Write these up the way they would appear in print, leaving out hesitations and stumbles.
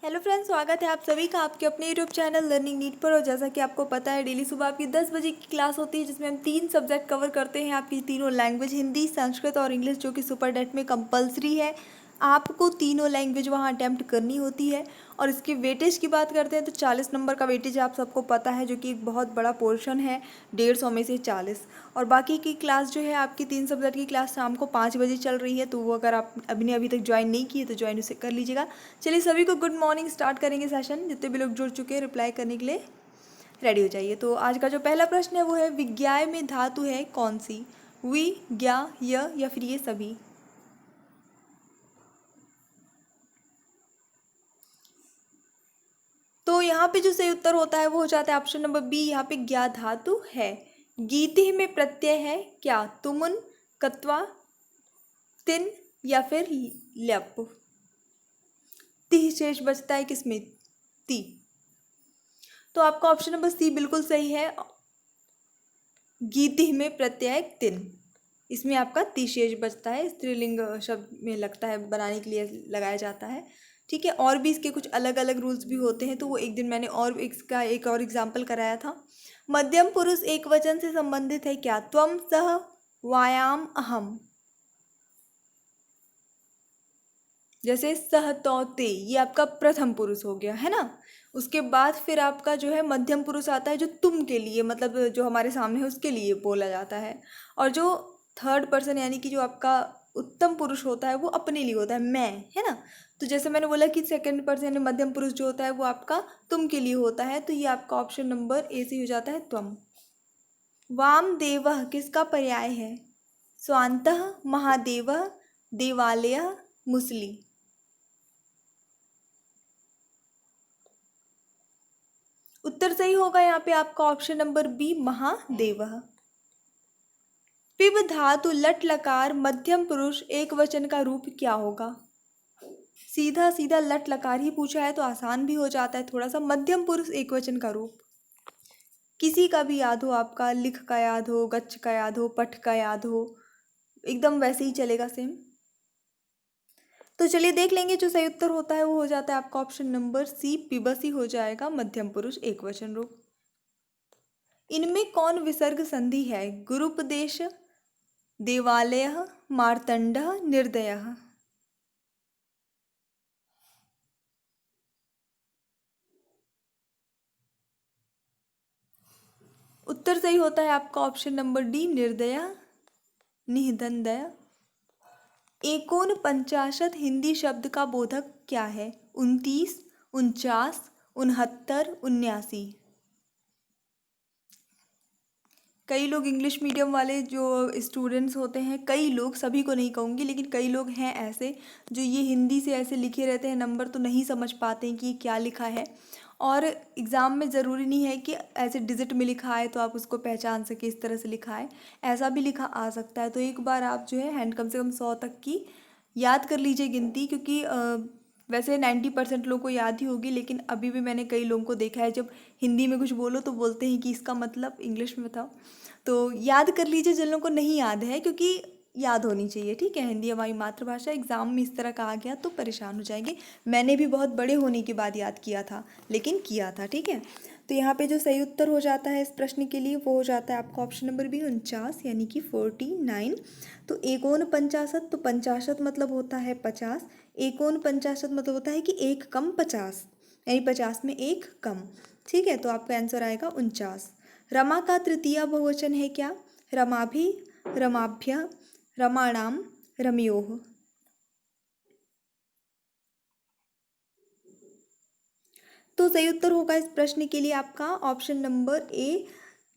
Hello friends, स्वागत है आप सभी का आपके अपने यूट्यूब चैनल लर्निंग नीट पर। और जैसा कि आपको पता है, डेली सुबह आपकी 10 बजे की क्लास होती है जिसमें हम 3 सब्जेक्ट कवर करते हैं। आपकी तीनों लैंग्वेज हिंदी, संस्कृत और इंग्लिश, जो कि सुपर डेट में कंपलसरी है। आपको तीनों लैंग्वेज वहाँ अटैम्प्ट करनी होती है। और इसकी वेटेज की बात करते हैं तो 40 नंबर का वेटेज आप सबको पता है, जो कि एक बहुत बड़ा पोर्शन है, 150 में से 40। और बाकी की क्लास जो है आपकी 3 सब्जेक्ट की क्लास शाम को 5 बजे चल रही है, तो वो अगर आप अभी तक ज्वाइन नहीं किए तो ज्वाइन उसे कर लीजिएगा। चलिए सभी को गुड मॉर्निंग, स्टार्ट करेंगे सेशन। जितने भी लोग जुड़ चुके हैं रिप्लाई करने के लिए रेडी हो जाइए। तो आज का जो पहला प्रश्न है वो है, विज्ञाय में धातु है कौन सी? वि, ज्ञा, य या फिर ये सभी? तो यहाँ पे जो सही उत्तर होता है वो हो जाता है ऑप्शन नंबर बी। यहाँ पे ज्ञा धातु है। गीति में प्रत्यय है क्या? तुमुन, कत्वा, तिन या फिर ल्यप? ती शेष बचता है किसमें? ती। तो आपका ऑप्शन नंबर सी बिल्कुल सही है। गीति में प्रत्यय तिन, इसमें आपका ती शेष बचता है। स्त्रीलिंग शब्द में लगता है, बनाने के लिए लगाया जाता है। ठीक है, और भी इसके कुछ अलग अलग रूल्स भी होते हैं, तो वो एक दिन मैंने और इसका एक और एग्जाम्पल कराया था। मध्यम पुरुष एक वचन से संबंधित है क्या? त्वम, सह, वायाम, अहम। जैसे सह, तो, ते, ये आपका प्रथम पुरुष हो गया है ना। उसके बाद फिर आपका जो है मध्यम पुरुष आता है, जो तुम के लिए, मतलब जो हमारे सामने है उसके लिए बोला जाता है। और जो थर्ड पर्सन यानी कि जो आपका उत्तम पुरुष होता है वो अपने लिए होता है, मैं, है ना। तो जैसे मैंने बोला कि सेकंड पर्सन यानी मध्यम पुरुष जो होता है वो आपका तुम के लिए होता है, तो ये आपका ऑप्शन नंबर ए से हो जाता है, त्वम। वाम देवः किसका पर्याय है? स्वांतः, महादेवः, देवालयः, मुसली? उत्तर सही होगा यहाँ पे आपका ऑप्शन नंबर बी, महादेवः। पिब धातु लट लकार मध्यम पुरुष एक वचन का रूप क्या होगा? सीधा सीधा लट लकार ही पूछा है तो आसान भी हो जाता है थोड़ा सा। मध्यम पुरुष एक वचन का रूप किसी का भी याद हो, आपका लिख का याद हो, गच्छ का याद हो, पठ का याद हो, एकदम वैसे ही चलेगा, सेम। तो चलिए देख लेंगे, जो सही उत्तर होता है वो हो जाता है आपका ऑप्शन नंबर सी, पिबसी हो जाएगा, मध्यम पुरुष एक वचन रूप। इनमें कौन विसर्ग संधि है? गुरुपदेश, देवालयः, मार्तंडः, निर्दयः? उत्तर सही होता है आपका ऑप्शन नंबर डी, निर्दया, निधनदया। एकोन पंचाशत हिंदी शब्द का बोधक क्या है? 29, 49, 69, 79? कई लोग इंग्लिश मीडियम वाले जो स्टूडेंट्स होते हैं, कई लोग, सभी को नहीं कहूँगी लेकिन कई लोग हैं ऐसे जो ये हिंदी से ऐसे लिखे रहते हैं नंबर, तो नहीं समझ पाते हैं कि ये क्या लिखा है। और एग्ज़ाम में ज़रूरी नहीं है कि ऐसे डिजिट में लिखा है तो आप उसको पहचान सके, इस तरह से लिखा है, ऐसा भी लिखा आ सकता है। तो एक बार आप जो है हैंड कम से कम 100 तक की याद कर लीजिए गिनती, क्योंकि वैसे 90% लोगों को याद ही होगी, लेकिन अभी भी मैंने कई लोगों को देखा है जब हिंदी में कुछ बोलो तो बोलते हैं कि इसका मतलब इंग्लिश में बताओ। तो याद कर लीजिए जिन लोगों को नहीं याद है, क्योंकि याद होनी चाहिए, ठीक है। हिंदी हमारी मातृभाषा, एग्जाम में इस तरह का आ गया तो परेशान हो जाएंगे। मैंने भी बहुत बड़े होने के बाद याद किया था, लेकिन किया था, ठीक है। तो यहाँ पे जो सही उत्तर हो जाता है इस प्रश्न के लिए वो हो जाता है आपका ऑप्शन नंबर बी, 49, यानी कि 49। तो एकोन पंचाशत, तो पंचाशत मतलब होता है 50। एकोन पंचाशत मतलब होता है कि एक कम 50, यानी 50 में एक कम, ठीक है। तो आपका आंसर आएगा 49। रमा का तृतीय बहुवचन है क्या? रमाभि, रमाभ्य, रमाणाम, रमयोः? तो सही उत्तर होगा इस प्रश्न के लिए आपका ऑप्शन नंबर ए,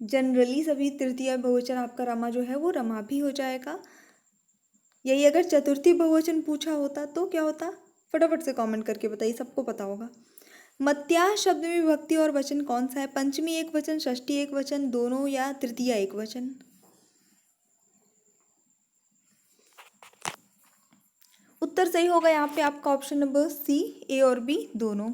जनरली सभी तृतीय बहुवचन आपका रमा जो है वो रमा भी हो जाएगा। यही अगर चतुर्थी बहुवचन पूछा होता तो क्या होता? फटाफट से कमेंट करके बताइए, सबको पता होगा। मत्या शब्द में विभक्ति और वचन कौन सा है? पंचमी एक वचन, षष्ठी एक वचन, दोनों या तृतीय एक वचन? उत्तर सही होगा यहाँ पे आपका ऑप्शन नंबर सी, ए और बी दोनों।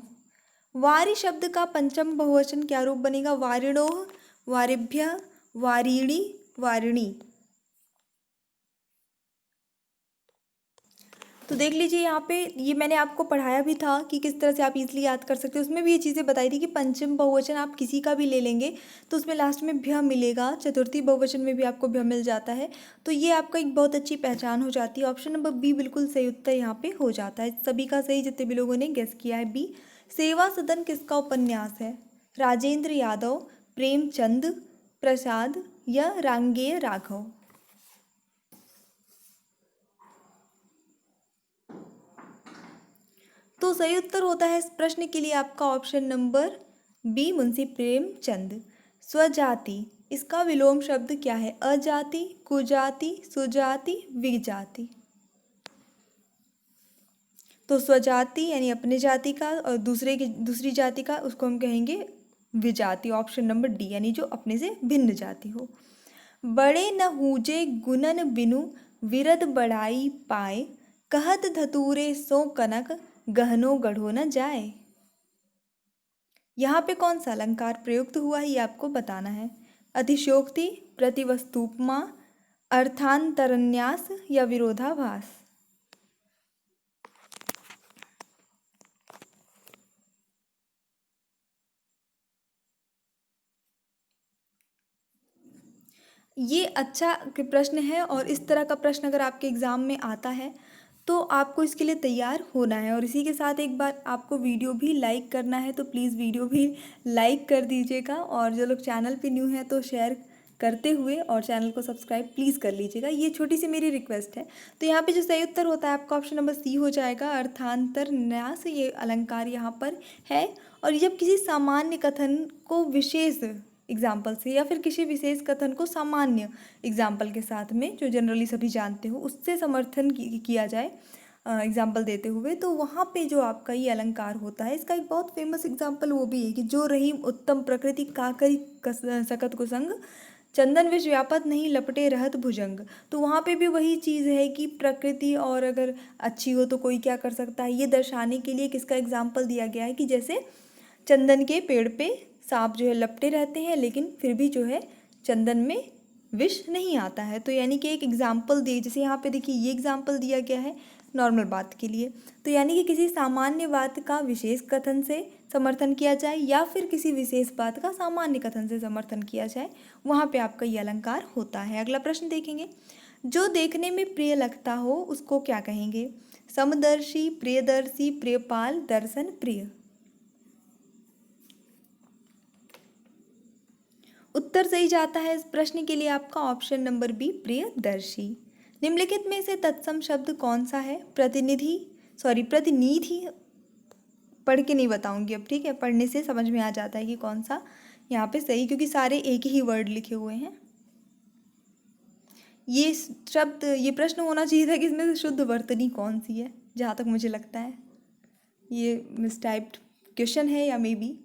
वारी शब्द का पंचम बहुवचन क्या रूप बनेगा? वारिणोः, वारिभ्य, वारीणि, वारिणी? तो देख लीजिए यहाँ पे, ये मैंने आपको पढ़ाया भी था कि किस तरह से आप इजीली याद कर सकते हो। उसमें भी ये चीज़ें बताई थी कि पंचम बहुवचन आप किसी का भी ले लेंगे तो उसमें लास्ट में भ्य मिलेगा, चतुर्थी बहुवचन में भी आपको भ्य मिल जाता है। तो ये आपका एक बहुत अच्छी पहचान हो जाती है। ऑप्शन नंबर बी बिल्कुल सही उत्तर यहाँ पे हो जाता है, सभी का सही जितने भी लोगों ने गेस किया है बी। सेवा सदन किसका उपन्यास है? राजेंद्र यादव, प्रेमचंद, प्रसाद या रांगेय राघव? तो सही उत्तर होता है इस प्रश्न के लिए आपका option number B, Munshi Premchand. स्वजाति, इसका विलोम शब्द क्या है? अजाति, कुजाति, सुजाति, विजाति? तो स्वजाति यानी अपने जाति का, और दूसरी जाति का उसको हम कहेंगे विजाति। ऑप्शन नंबर डी यानी जो अपने से भिन्न जाति हो। बड़े न हूजे गुणन बिनु विरद बड़ाई पाए, कहत धतूरे सो कनक गहनो गढ़ो न जाए। यहाँ पे कौन सा अलंकार प्रयुक्त हुआ है ये आपको बताना है। अतिशयोक्ति, प्रतिवस्तुपमा, अर्थांतरन्यास या विरोधाभास? ये अच्छा प्रश्न है, और इस तरह का प्रश्न अगर आपके एग्ज़ाम में आता है तो आपको इसके लिए तैयार होना है। और इसी के साथ एक बार आपको वीडियो भी लाइक करना है, तो प्लीज़ वीडियो भी लाइक कर दीजिएगा, और जो लोग चैनल पे न्यू हैं तो शेयर करते हुए और चैनल को सब्सक्राइब प्लीज़ कर लीजिएगा, ये छोटी सी मेरी रिक्वेस्ट है। तो यहाँ पे जो सही उत्तर होता है आपका ऑप्शन नंबर सी हो जाएगा, अर्थांतर न्यास ये अलंकार यहाँ पर है। और जब किसी सामान्य कथन को विशेष एग्जाम्पल से या फिर किसी विशेष कथन को सामान्य एग्जाम्पल के साथ में जो जनरली सभी जानते हो उससे समर्थन किया जाए एग्जाम्पल देते हुए, तो वहाँ पे जो आपका ये अलंकार होता है, इसका एक बहुत फेमस एग्जाम्पल वो भी है कि जो रहीम उत्तम प्रकृति काकरी सकत कुसंग, चंदन विष व्यापत नहीं लपटे रहत भुजंग। तो वहाँ पे भी वही चीज़ है कि प्रकृति और अगर अच्छी हो तो कोई क्या कर सकता है, ये दर्शाने के लिए किसका एग्जाम्पल दिया गया है कि जैसे चंदन के पेड़ पे सांप जो है लपटे रहते हैं लेकिन फिर भी जो है चंदन में विष नहीं आता है। तो यानी कि एक एग्जाम्पल दिए, जैसे यहाँ पे देखिए ये एग्जाम्पल दिया गया है नॉर्मल बात के लिए। तो यानी कि किसी सामान्य बात का विशेष कथन से समर्थन किया जाए या फिर किसी विशेष बात का सामान्य कथन से समर्थन किया जाए, वहाँ पे आपका ये अलंकार होता है। अगला प्रश्न देखेंगे, जो देखने में प्रिय लगता हो उसको क्या कहेंगे? समदर्शी, प्रियदर्शी, प्रियपाल, दर्शन प्रिय? उत्तर सही जाता है इस प्रश्न के लिए आपका ऑप्शन नंबर बी, प्रियदर्शी। निम्नलिखित में से तत्सम शब्द कौन सा है? प्रतिनिधि पढ़ के नहीं बताऊंगी अब, ठीक है, पढ़ने से समझ में आ जाता है कि कौन सा यहाँ पे सही, क्योंकि सारे एक ही वर्ड लिखे हुए हैं। ये शब्द, ये प्रश्न होना चाहिए था कि इसमें से शुद्ध वर्तनी कौन सी है, जहाँ तक मुझे लगता है ये मिसटाइप्ड क्वेश्चन है या मे बी।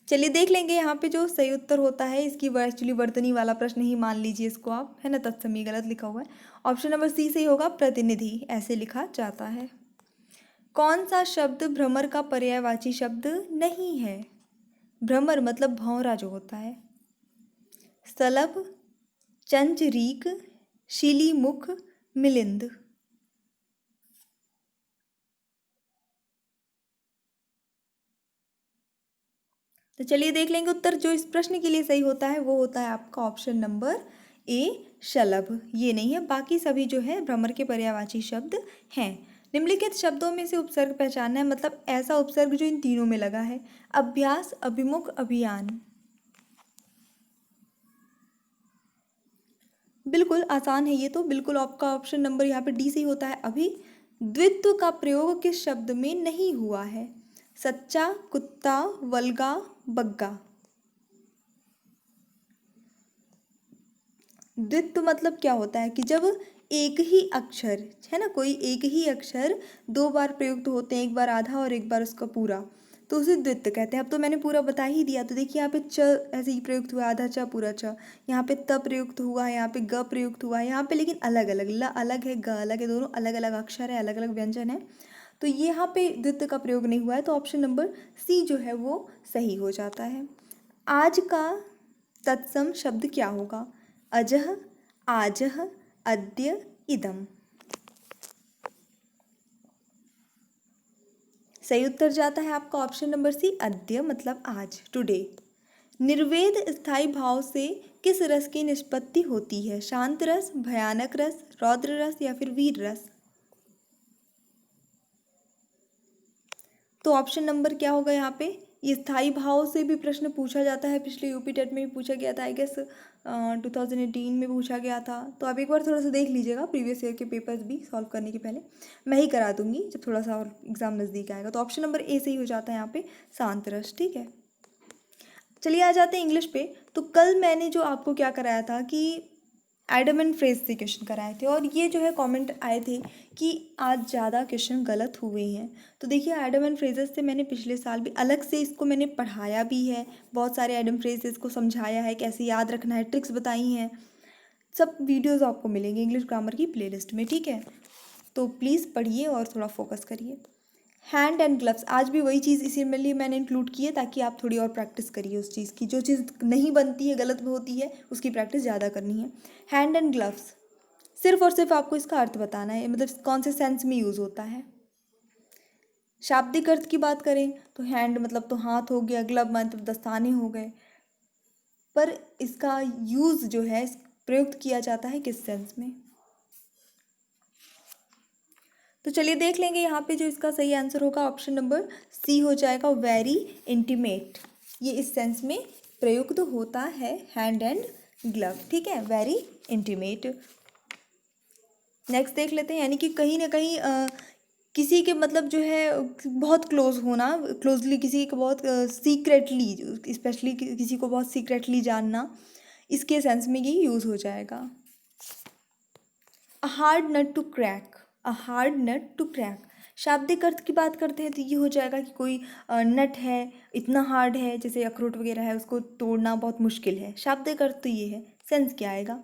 चलिए देख लेंगे यहाँ पे जो सही उत्तर होता है इसकी, एक्चुअली वर्तनी वाला प्रश्न ही मान लीजिए इसको आप, है ना, तत्समी गलत लिखा हुआ है। ऑप्शन नंबर सी सही होगा, प्रतिनिधि ऐसे लिखा जाता है। कौन सा शब्द भ्रमर का पर्यायवाची शब्द नहीं है? भ्रमर मतलब भौरा जो होता है। सलभ, चंचरीक, शिलीमुख, मिलिंद? तो चलिए देख लेंगे उत्तर। जो इस प्रश्न के लिए सही होता है वो होता है आपका ऑप्शन नंबर ए, शलभ। ये नहीं है, बाकी सभी जो है भ्रमर के पर्यायवाची शब्द हैं। निम्नलिखित शब्दों में से उपसर्ग पहचानना है, मतलब ऐसा उपसर्ग जो इन तीनों में लगा है। अभ्यास, अभिमुख, अभियान? बिल्कुल आसान है ये तो, बिल्कुल आपका ऑप्शन नंबर यहाँ पे डी सही होता है। अभी द्वित्व का प्रयोग किस शब्द में नहीं हुआ है? सच्चा, कुत्ता, वल्गा, बग्गा? द्वित्व मतलब क्या होता है कि जब एक ही अक्षर, है ना, कोई एक ही अक्षर दो बार प्रयुक्त होते हैं, एक बार आधा और एक बार उसका पूरा, तो उसे द्वित्व कहते हैं। अब तो मैंने पूरा बता ही दिया। तो देखिए यहाँ पे च ऐसे ही प्रयुक्त हुआ, आधा च पूरा च। यहाँ पे त प्रयुक्त हुआ है, यहाँ पे ग प्रयुक्त हुआ है, यहाँ पे लेकिन अलग अलग, ल अलग है, ग अलग है, दोनों अलग अलग अक्षर है, अलग अलग व्यंजन है। तो ये यहाँ पे द्वित्व का प्रयोग नहीं हुआ है, तो ऑप्शन नंबर सी जो है वो सही हो जाता है। आज का तत्सम शब्द क्या होगा? अजह, आजह, अद्य, इदम? सही उत्तर जाता है आपका ऑप्शन नंबर सी, अद्य मतलब आज, टुडे। निर्वेद स्थायी भाव से किस रस की निष्पत्ति होती है? शांत रस, भयानक रस, रौद्र रस या फिर वीर रस? तो ऑप्शन नंबर क्या होगा यहाँ पे? ये स्थायी भाव से भी प्रश्न पूछा जाता है, पिछले यूपी टेट में भी पूछा गया था, आई गेस 2018 में पूछा गया था। तो आप एक बार थोड़ा सा देख लीजिएगा प्रीवियस ईयर के पेपर्स भी सॉल्व करने के पहले। मैं ही करा दूंगी जब थोड़ा सा और एग्जाम नज़दीक आएगा। तो ऑप्शन नंबर ए सही हो जाता है यहाँ पे, शांत रस। ठीक है, चलिए आ जाते हैं इंग्लिश पे। तो कल मैंने जो आपको क्या कराया था कि एडम एंड फ्रेज से क्वेश्चन कराए थे, और ये जो है कमेंट आए थे कि आज ज़्यादा क्वेश्चन गलत हुए हैं। तो देखिए, एडम एंड फ्रेजेस से मैंने पिछले साल भी अलग से इसको मैंने पढ़ाया भी है, बहुत सारे एडम फ्रेजेस को समझाया है, कैसे याद रखना है, ट्रिक्स बताई हैं। सब वीडियोज़ आपको मिलेंगे इंग्लिश ग्रामर की प्लेलिस्ट में। ठीक है, तो प्लीज़ पढ़िए और थोड़ा फोकस करिए। हैंड एंड ग्लव्स, आज भी वही चीज़ इसीलिए मैंने इंक्लूड की है ताकि आप थोड़ी और प्रैक्टिस करिए उस चीज़ की। जो चीज़ नहीं बनती है, गलत होती है, उसकी प्रैक्टिस ज़्यादा करनी है। हैंड एंड ग्लव्स, सिर्फ और सिर्फ आपको इसका अर्थ बताना है, मतलब कौन से सेंस में यूज़ होता है। शाब्दिक अर्थ की बात करें तो हैंड मतलब तो हाथ हो गया, ग्लव मतलब दस्ताने हो गए, पर इसका यूज़ जो है प्रयुक्त किया जाता है किस सेंस में? तो चलिए देख लेंगे यहाँ पे, जो इसका सही आंसर होगा ऑप्शन नंबर सी हो जाएगा, वेरी इंटीमेट। ये इस सेंस में प्रयुक्त होता है, हैंड एंड ग्लव। ठीक है, वेरी इंटीमेट। नेक्स्ट देख लेते हैं, यानी कि कहीं ना कहीं किसी के मतलब जो है बहुत क्लोज होना, क्लोजली किसी को बहुत सीक्रेटली, स्पेशली किसी को बहुत सीक्रेटली जानना, इसके सेंस में ये यूज़ हो जाएगा। A hard nut to crack, a hard nut to crack, शाब्दिक अर्थ की बात करते हैं तो ये हो जाएगा कि कोई नट है, इतना हार्ड है, जैसे अखरोट वगैरह है, उसको तोड़ना बहुत मुश्किल है। शाब्दिक अर्थ तो ये है। सेंस क्या आएगा?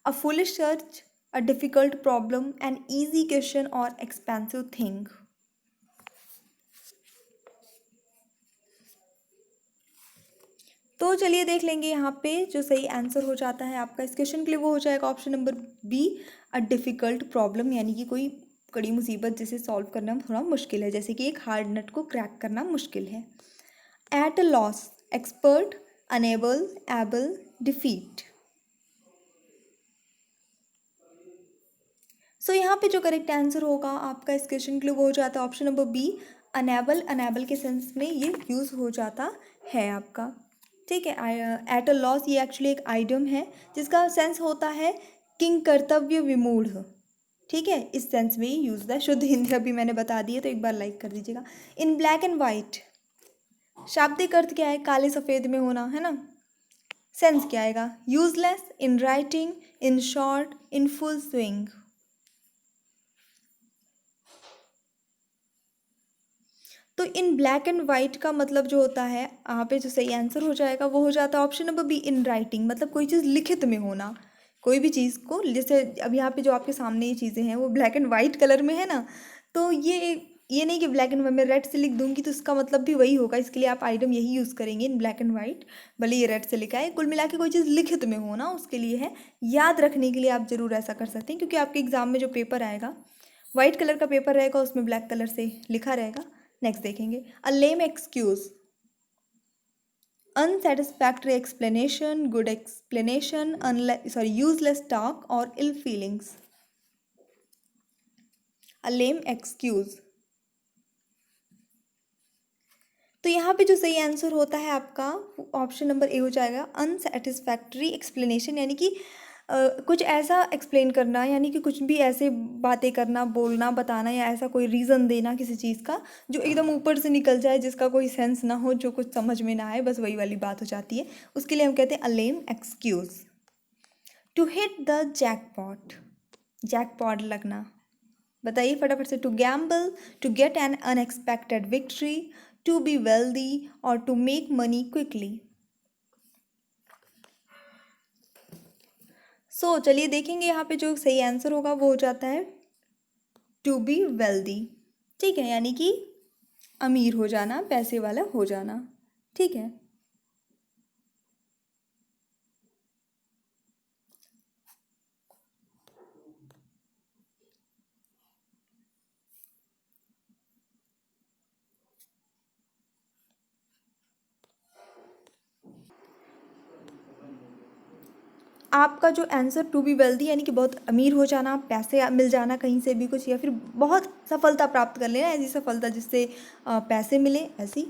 A foolish search, a difficult problem, an easy question और एक्सपेंसिव थिंग। तो चलिए देख लेंगे यहाँ पे, जो सही आंसर हो जाता है आपका इस क्वेश्चन के लिए वो हो जाएगा option number B, a difficult problem, यानी कि कोई कड़ी मुसीबत जिसे सॉल्व करना थोड़ा मुश्किल है, जैसे कि एक हार्ड नट को क्रैक करना मुश्किल है। At a loss, expert, enable, able, defeat. So यहाँ पे जो करेक्ट आंसर होगा आपका इस क्वेश्चन के लिए वो हो जाता है option number B, enable. Enable के सेंस में ये यूज़ हो जाता है आपका। ठीक है, एट अ लॉस ये एक्चुअली एक आइडियम है जिसका सेंस होता है किंग कर्तव्य विमूढ़। ठीक है, इस सेंस में ही यूज होता है। शुद्ध हिंदी अभी मैंने बता दी है, तो एक बार लाइक कर दीजिएगा। इन ब्लैक एंड वाइट, शाब्दिक अर्थ क्या है? काले सफ़ेद में होना, है ना। सेंस क्या आएगा? Useless, in writing, in short, in full swing. तो इन ब्लैक एंड वाइट का मतलब जो होता है, यहाँ पे जो सही आंसर हो जाएगा वो हो जाता है option number B, in writing, मतलब कोई चीज़ लिखित में होना। कोई भी चीज़ को, जैसे अब यहाँ पे जो आपके सामने ये चीज़ें हैं वो ब्लैक एंड वाइट कलर में है ना, तो ये नहीं कि ब्लैक एंड वाइट में रेड से लिख दूंगी तो इसका मतलब भी वही होगा। इसके लिए आप आइटम यही यूज़ करेंगे, इन ब्लैक एंड वाइट, भले ये रेड से लिखा है। कुल मिला के कोई चीज़ लिखित में होना, उसके लिए है। याद रखने के लिए आप ज़रूर ऐसा कर सकते हैं, क्योंकि आपके एग्जाम में जो पेपर आएगा वाइट कलर का पेपर रहेगा, उसमें ब्लैक कलर से लिखा रहेगा। नेक्स्ट देखेंगे, a lame excuse, unsatisfactory explanation, good explanation, useless talk और ill feelings. A lame excuse. तो यहाँ पे जो सही आंसर होता है आपका ऑप्शन नंबर ए हो जाएगा, अनसेटिस्फैक्ट्री एक्सप्लेनेशन, यानी कि कुछ ऐसा एक्सप्लेन करना, यानी कि कुछ भी ऐसे बातें करना, बोलना, बताना, या ऐसा कोई रीज़न देना किसी चीज़ का जो एकदम ऊपर से निकल जाए, जिसका कोई सेंस ना हो, जो कुछ समझ में ना आए, बस वही वाली बात हो जाती है। उसके लिए हम कहते हैं a lame excuse. To hit the jackpot, jackpot लगना, बताइए फटाफट से। To gamble, to get an unexpected victory, to be wealthy और to make money quickly. So चलिए देखेंगे यहाँ पे जो सही आंसर होगा वो हो जाता है टू बी वेल्दी। ठीक है, यानी कि अमीर हो जाना, पैसे वाला हो जाना। ठीक है, आपका जो आंसर टू बी वेल्दी यानी कि बहुत अमीर हो जाना, पैसे मिल जाना कहीं से भी कुछ, या फिर बहुत सफलता प्राप्त कर लेना, ऐसी सफलता जिससे पैसे मिले, ऐसी।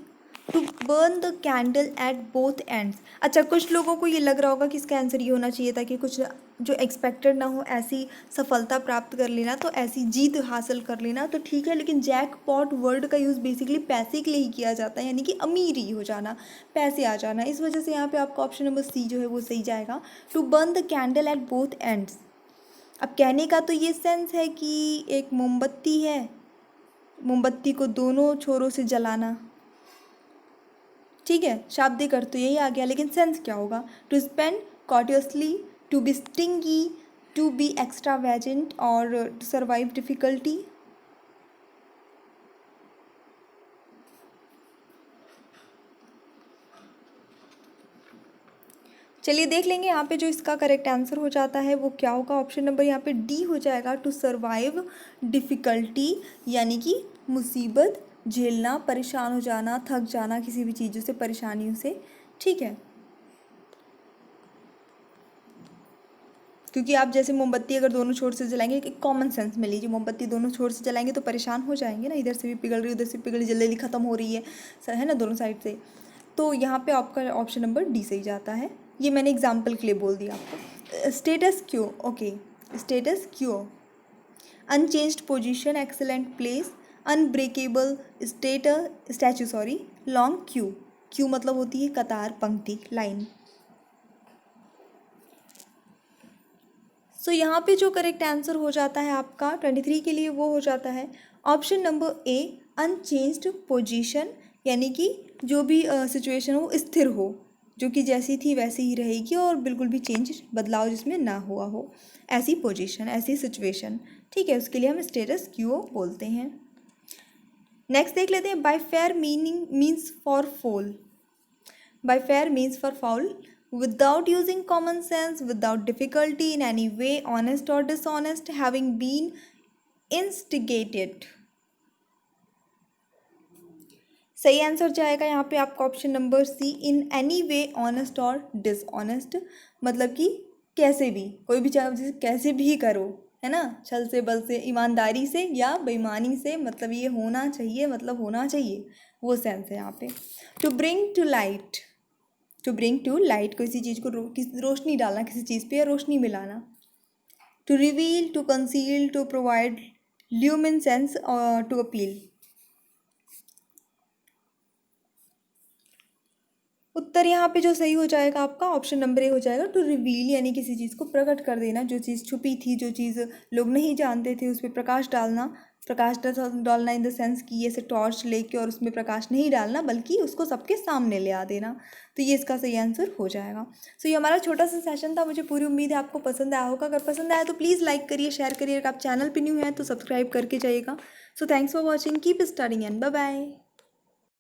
To burn the candle at both ends. अच्छा, कुछ लोगों को ये लग रहा होगा कि इसका आंसर ये होना चाहिए था कि कुछ जो एक्सपेक्टेड ना हो ऐसी सफलता प्राप्त कर लेना, तो ऐसी जीत हासिल कर लेना, तो ठीक है, लेकिन जैकपॉट वर्ड का यूज़ बेसिकली पैसे के लिए ही किया जाता है, यानी कि अमीर ही हो जाना, पैसे आ जाना। इस वजह से यहाँ पे आपका ऑप्शन नंबर सी जो है वो सही जाएगा, to burn the candle at both ends. अब कहने का तो ये सेंस है कि एक मोमबत्ती है, मोमबत्ती को दोनों छोरों से जलाना, ठीक है, शाब्दिक अर्थ तो यही आ गया, लेकिन सेंस क्या होगा? To spend cautiously, to be stingy, to be extravagant और टू सर्वाइव डिफिकल्टी। चलिए देख लेंगे यहाँ पे जो इसका करेक्ट आंसर हो जाता है वो क्या होगा। ऑप्शन नंबर यहाँ पे डी हो जाएगा, टू सर्वाइव डिफ़िकल्टी, यानी कि मुसीबत झेलना, परेशान हो जाना, थक जाना किसी भी चीज़ों से, परेशानियों से, ठीक है। क्योंकि आप जैसे मोमबत्ती अगर दोनों छोर से जलाएंगे, एक कॉमन सेंस में लीजिए, मोमबत्ती दोनों छोर से जलाएंगे तो परेशान हो जाएंगे ना, इधर से भी पिघल रही, उधर से पिघल रही, जल्दी जल्दी ख़त्म हो रही है ना, दोनों साइड से। तो यहाँ पे आपका ऑप्शन नंबर डी सही जाता है। ये मैंने एग्जाम्पल के लिए बोल दिया आपको। स्टेटस क्यो, ओके, स्टेटस क्यो, unchanged position, excellent place, unbreakable statue, sorry, long Q. Q मतलब होती है कतार, पंक्ति, लाइन। सो यहाँ पे जो करेक्ट आंसर हो जाता है आपका 23 के लिए वो हो जाता है option number A, unchanged position, यानी कि जो भी सिचुएशन हो स्थिर हो, जो कि जैसी थी वैसी ही रहेगी और बिल्कुल भी चेंज, बदलाव जिसमें ना हुआ हो, ऐसी पोजीशन, ऐसी सिचुएशन, ठीक है, उसके लिए हम स्टेटस क्यू बोलते हैं। नेक्स्ट देख लेते हैं, bye fair meaning means for fall. By fair means for foul, without using common sense, without difficulty in any way, honest or dishonest, having been instigated। सही आंसर जाएगा यहाँ पे आपका option number C, in any way honest और dishonest, मतलब कि कैसे भी, कोई भी चाहे कैसे भी करो, है ना, छल से, बल से, ईमानदारी से या बेईमानी से, मतलब ये होना चाहिए, मतलब होना चाहिए, वो सेंस है यहाँ पे। To bring to light, to bring to light, किसी चीज़ को रोशनी डालना, किसी चीज़ पे या रोशनी मिलाना। To reveal, to conceal, to provide luminance, to appeal. उत्तर यहाँ पे जो सही हो जाएगा आपका ऑप्शन नंबर ए हो जाएगा, टू रिवील, यानी किसी चीज़ को प्रकट कर देना, जो चीज़ छुपी थी, जो चीज़ लोग नहीं जानते थे, उस पर प्रकाश डालना। प्रकाश डालना इन द सेंस कि ऐसे टॉर्च लेके और उसमें प्रकाश नहीं डालना, बल्कि उसको सबके सामने ले आ देना, तो ये इसका सही आंसर हो जाएगा। सो ये हमारा छोटा सा सेशन था, मुझे पूरी उम्मीद है आपको पसंद आया होगा। अगर पसंद आया तो प्लीज़ लाइक करिए, शेयर करिए, अगर आप चैनल पर न्यू हैं तो सब्सक्राइब करके जाइएगा। So thanks for watching, keep studying and bye bye.